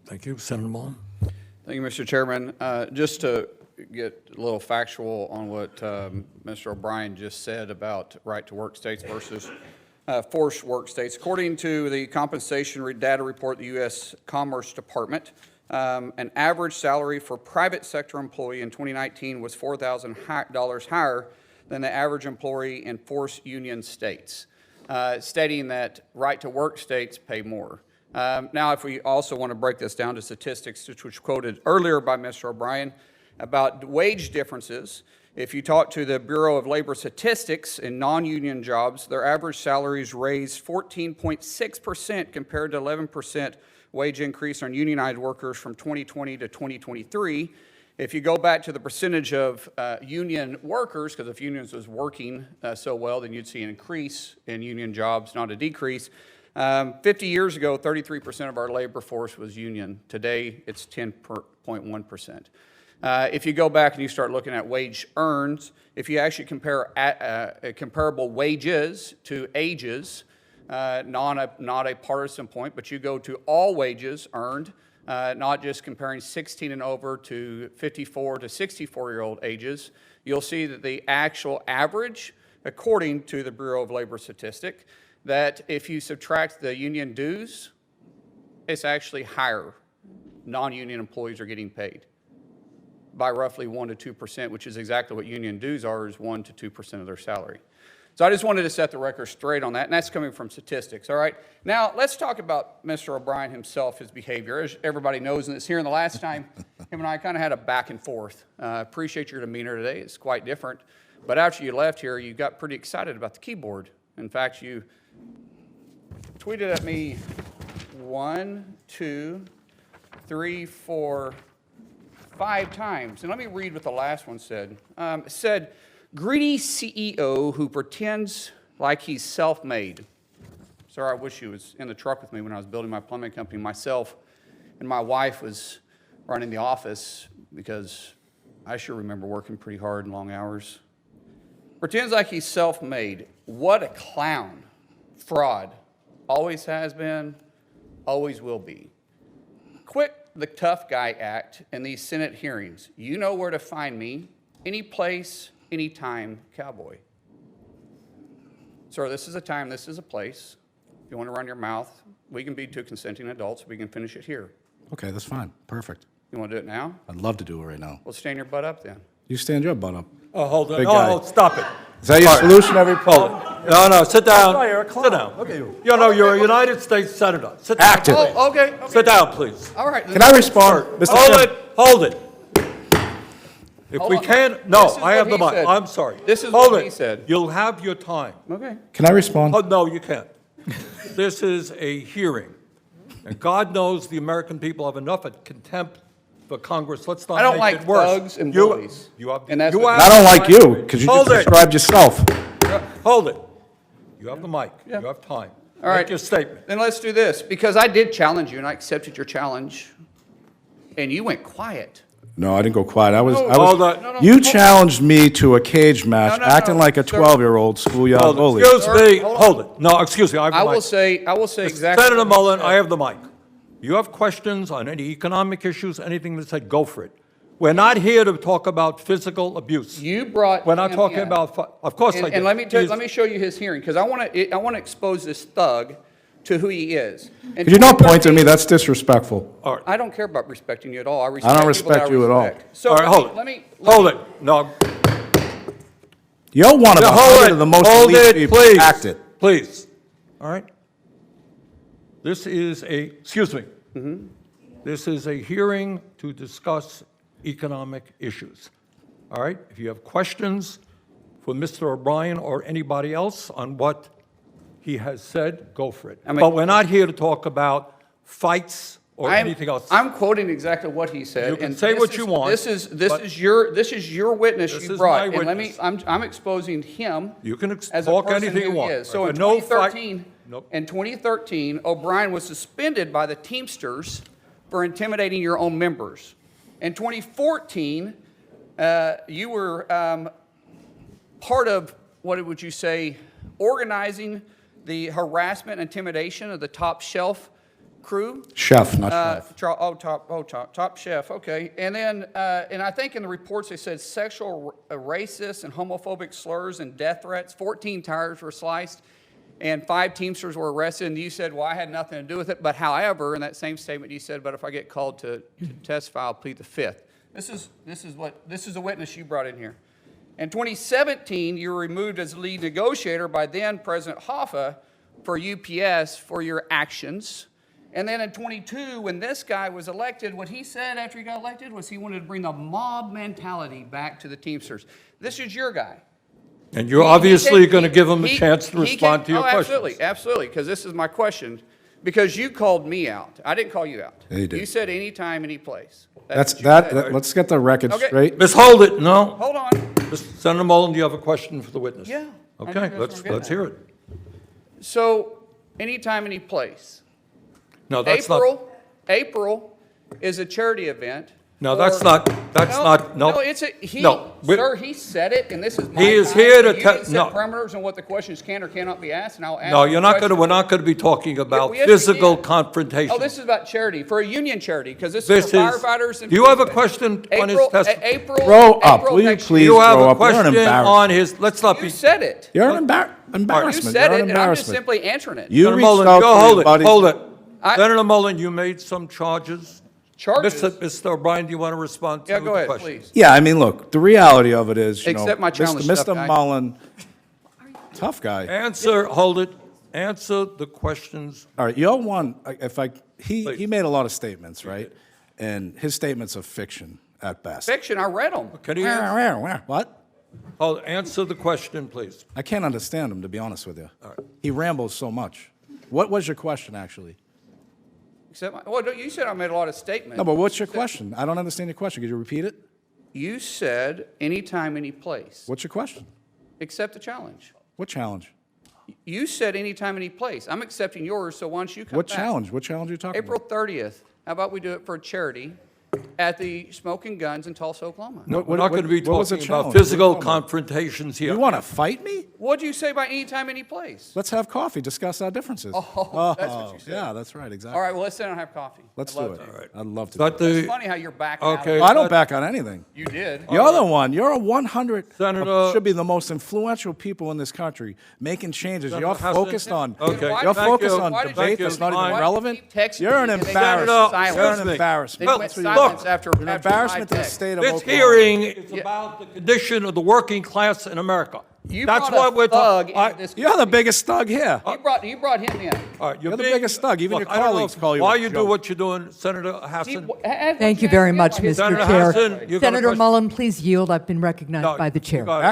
Thank you. Senator Mullen. Thank you, Mr. Chairman. Just to get a little factual on what Mr. O'Brien just said about right-to-work states versus forced work states. According to the compensation data report of the U.S. Commerce Department, an average salary for private sector employee in 2019 was $4,000 higher than the average employee in forced union states, stating that right-to-work states pay more. Now, if we also want to break this down to statistics, which was quoted earlier by Mr. O'Brien, about wage differences, if you talk to the Bureau of Labor Statistics in non-union jobs, their average salaries raised 14.6% compared to 11% wage increase on unionized workers from 2020 to 2023. If you go back to the percentage of union workers, because if unions was working so well, then you'd see an increase in union jobs, not a decrease. 50 years ago, 33% of our labor force was union. Today, it's 10.1%. If you go back and you start looking at wage earned, if you actually compare comparable wages to ages, not a partisan point, but you go to all wages earned, not just comparing 16 and over to 54 to 64-year-old ages, you'll see that the actual average, according to the Bureau of Labor Statistics, that if you subtract the union dues, it's actually higher. Non-union employees are getting paid by roughly 1 to 2%, which is exactly what union dues are, is 1 to 2% of their salary. So I just wanted to set the record straight on that, and that's coming from statistics, all right? Now, let's talk about Mr. O'Brien himself, his behavior. As everybody knows, and it's here, and the last time, him and I kind of had a back and forth. Appreciate your demeanor today. It's quite different. But after you left here, you got pretty excited about the keyboard. In fact, you tweeted at me 1, 2, 3, 4, 5 times. And let me read what the last one said. It said, greedy CEO who pretends like he's self-made. Sir, I wish you was in the truck with me when I was building my plumbing company. Myself and my wife was running the office because I sure remember working pretty hard and long hours. Pretends like he's self-made. What a clown. Fraud. Always has been, always will be. Quit the tough guy act in these Senate hearings. You know where to find me, any place, anytime, cowboy. Sir, this is a time, this is a place. If you want to run your mouth, we can be two consenting adults. We can finish it here. Okay, that's fine. Perfect. You want to do it now? I'd love to do it right now. Well, stand your butt up then. You stand your butt up. Oh, hold on. Big guy. Oh, stop it. Is that your solution every problem? No, sit down. Oh, you're a clown. Sit down. Look at you. You know, you're a United States Senator. Sit down. Active. Oh, okay. Sit down, please. All right. Can I respond? Mr. Hold Chairman? it. Hold it. If Hold we on. can, no, This is I have what the he mic. said. I'm sorry. This is Hold what it. he said. You'll have your time. Okay. Can I respond? Oh, no, you can't. This is a hearing. And God knows the American people have enough of contempt for Congress. Let's not I don't make like it worse. thugs and bullies. You have, And that's you what- have I don't the like mic. you, because you Hold just it. described yourself. Hold it. You have the mic. Yeah. You have time. All right. Make your statement. Then let's do this, because I did challenge you, and I accepted your challenge, and you went quiet. No, I didn't go quiet. Hold on. No, You challenged me to a cage match, No, acting like a sir. 12-year-old schoolyard Hold it. bully. Excuse Sir, me. hold on. Hold it. No, excuse me. I have the I mic. will say exactly. Senator what you Mullen, said. I have the mic. You have questions on any economic issues, anything that said, go for it. We're not here to talk about physical abuse. You brought. We're not him talking in. about, of course I did. And let me show you his hearing, because I want to expose this thug to who he is. And Could you not point at me? That's disrespectful. All right. I don't care about respecting you at all. I don't people respect that I you at all. respect. So All right, hold it. let me Hold it. No. You're one of Yeah, 100 of the most Hold elite it, people. please. Act it. Please. All right? This is excuse me. This is a hearing to discuss economic issues. All right? If you have questions for Mr. O'Brien or anybody else on what he has said, go for it. But we're not here to talk about fights or anything else. I'm quoting exactly what he said. You can and say this what is- you want, This is but- your witness This you is brought. my And let me, witness. I'm exposing him. You can as a talk person anything who you he want. is. So in But no fight- 2013, Nope. in 2013, O'Brien was suspended by the Teamsters for intimidating your own members. In 2014, you were part of, what would you say, organizing the harassment and intimidation of the top shelf crew. Chef, not chef. Top chef, okay. And then, and I think in the reports they said sexual, racist and homophobic slurs and death threats. 14 tires were sliced and 5 Teamsters were arrested. And you said, well, I had nothing to do with it. But however, in that same statement, you said, but if I get called to testify, I'll plead the fifth. This is a witness you brought in here. In 2017, you were removed as lead negotiator by then President Hoffa for UPS for your actions. And then in 22, when this guy was elected, what he said after he got elected was he wanted to bring the mob mentality back to the Teamsters. This is your guy. And you're obviously going to give him a chance to respond to your questions. Absolutely, because this is my question. Because you called me out. I didn't call you out. Yeah, you did. You said anytime, any place. That's what you said. let's get the record Okay. straight. Ms. Hold it, no. Hold on. Senator Mullen, do you have a question for the witness? Yeah, I think Okay, that's what I'm getting let's at. hear it. So, anytime, any place. No, that's not, April is a charity event. no, for- that's not, no. No, it's a, No, sir, he said it, and this is my He is time, here to and you tell- didn't set no. parameters on what the questions can or cannot be asked, and I'll ask. No, you you're a not going to, question. we're not going to be talking about yes, we physical can. confrontation. Oh, this is about charity, for a union charity, because this This is for is, firefighters and. do you have a policemen. question on his April, testimony? April. Grow up, April will you next please? year. You have grow a up. You're an question embarrassment. on his, let's not You be. said it. You're an You embarrassment. said You're it, an and I'm just embarrassment. simply answering it. You Senator reached Mullen, out go to hold your it, buddies. hold it. I- Senator Mullen, you made some charges. Charges? Mr. O'Brien, do you want to respond to Yeah, the go ahead, question? please. Yeah, I mean, look, the reality of it is, you know, Accept my challenge, tough Mr. guy. Mullen, tough guy. Answer, hold it, answer the questions. All right, you're one, he Please. made a lot of statements, right? And his statements are fiction at best. Fiction, I read them. Can you answer, What? answer the question, please? I can't understand him, to be honest with you. He rambles so much. What was your question, actually? Well, you said I made a lot of statements. No, but what's your question? I don't understand your question. Could you repeat it? You said anytime, any place. What's your question? Accept the challenge. What challenge? You said anytime, any place. I'm accepting yours, so why don't you come What back? challenge? What challenge are you talking April about? 30th. How about we do it for a charity at the Smoking Guns in Tulsa, Oklahoma? No, What- we're not what- going to be what was the talking about challenge? What are you physical talking about? confrontations here. You want to fight me? What'd you say by anytime, any place? Let's have coffee, discuss our differences. Oh, that's what you said. Yeah, that's right, exactly. All right, well, let's sit down and have coffee. Let's I'd do love it. to. I'd love to. But do it. It's the, funny how you're backing out. Okay. I don't back on anything. You did. You're the one. You're a 100. Senator- Should be the most influential people in this country, making changes. Senator You're Hassan- focused on. Okay, You're thank focused you. on Why did you- debate Thank that's you. not even Fine. relevant. Keep texting You're an me and they embarrassment. got Senator, You're an excuse me. embarrassment. They Well, went That's what you silence are. after You're an after embarrassment to the high-tech. state of this Oklahoma. hearing is about the condition of the working class in America. You That's brought what a we're thug talking. into this. You're the biggest thug here. You brought him in. All right, You're the being- biggest thug. Even Look, your I don't know colleagues call you Why a you do joke. what you're doing, Senator Hassan? Thank you very much, Mr. Senator Chair. Hassan, you got a Senator question? Mullen, please yield. I've been recognized No, by the chair. you got it.